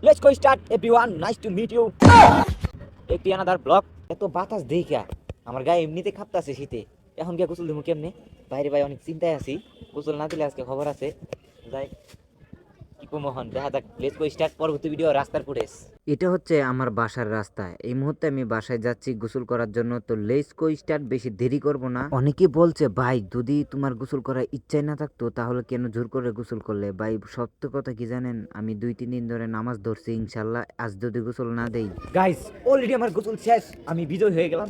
Let's go start everyone. Nice to meet you. একটি another blog. এত বাতাস দেখা আমার গায়ে এমনিতে কাঁপতাছে শীতে। এখন গিয়ে গোসল দেবো কেমনে? বাইরে ভাই অনেক চিন্তায় আছি। গোসল না দিলে আজকে খবর আছে। যাই কি কো মোহন দেখা যাক। লেটস গো স্টার্ট পরবর্তী ভিডিও রাস্তার ফুটেজ। এটা হচ্ছে আমার বাসার রাস্তা। এই মুহূর্তে আমি বাসায় যাচ্ছি গোসল করার জন্য। তো লেটস গো স্টার্ট, বেশি দেরি করব না। অনেকে বলছে ভাই যদি তোমার গোসল করার ইচ্ছাই না থাকতো তাহলে কেন জোর করে গোসল করলে? ভাই সত্য কথা কি জানেন, আমি 2-3 দিন ধরে নামাজ ধরছি, ইনশাল্লাহ আজ যদি গোসল না দেই। গাইস অলরেডি আমার গোসল শেষ, আমি বিজয় হয়ে গেলাম।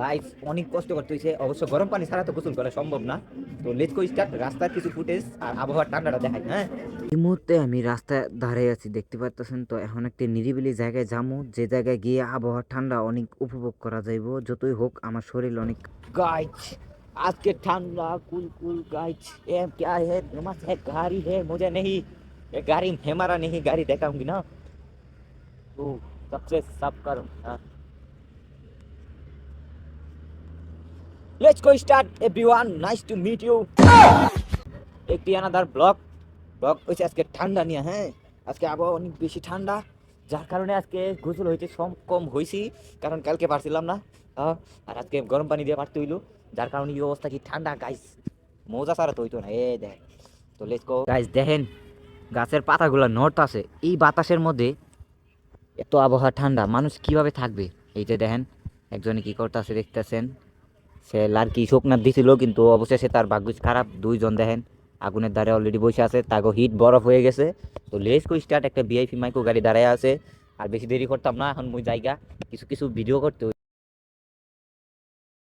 ভাই অনেক কষ্ট করতে হয়েছে, অবশ্য গরম পানি ছাড়া তো গোসল করা সম্ভব না। তো লেটস গো স্টার্ট, রাস্তার কিছু ফুটেজ আর আবহাওয়ার ঠান্ডাটা দেখাই। হ্যাঁ এই মুহূর্তে আমি রাস্তায় দাঁড়িয়ে আছি, দেখতে পাচ্ছেন। তো এখন একটা নিরিবিলি জায়গায় যাবো, যে জায়গায় গিয়ে আবহাওয়া ঠান্ডা অনেক উপভোগ করা যাইব। যতই হোক আমার শরীর অনেক। गाइस आज के ठंडा कुल कुल गाइस ये क्या है, मस्त है गाड़ी है, मुझे नहीं ये गाड़ी हमारा नहीं, गाड़ी दिखाऊंगी ना तो सबसे सब कर। Let's go start everyone, nice to meet you. একটি আনাদার ব্লগ হচ্ছে আজকে ঠান্ডা নিয়ে। হ্যাঁ আজকে আবহাওয়া অনেক বেশি ঠান্ডা, যার কারণে আজকে গোসল হইতে কম হয়েছি, কারণ কালকে পারছিলাম না। আর আজকে গরম পানি দিয়ে পারতে হইলো, যার কারণে এই অবস্থা। কি ঠান্ডা গাইস, মজা ছাড়া তো হইতো না। এ দেখ, তো লেটস গো গাইস। দেখেন গাছের পাতাগুলো নড়তে আছে এই বাতাসের মধ্যে। এত আবহাওয়া ঠান্ডা, মানুষ কিভাবে থাকবে? এই যে দেখেন একজনে কি করতেছে দেখতেছেন। সে লার্কি শুকনা দিছিল, কিন্তু অবশেষে তার ভাগ্য খারাপ। দুইজন দেখেন আগুনের ধারে অলরেডি বসে আছে, তাকে হিট বরফ হয়ে গেছে। তো লেটস গো স্টার্ট, একটা ভিআইপি মাইক্রো গাড়ি দাঁড়ায় আছে। আর বেশি দেরি করতাম না, এখন মুই জায়গা কিছু কিছু ভিডিও করতে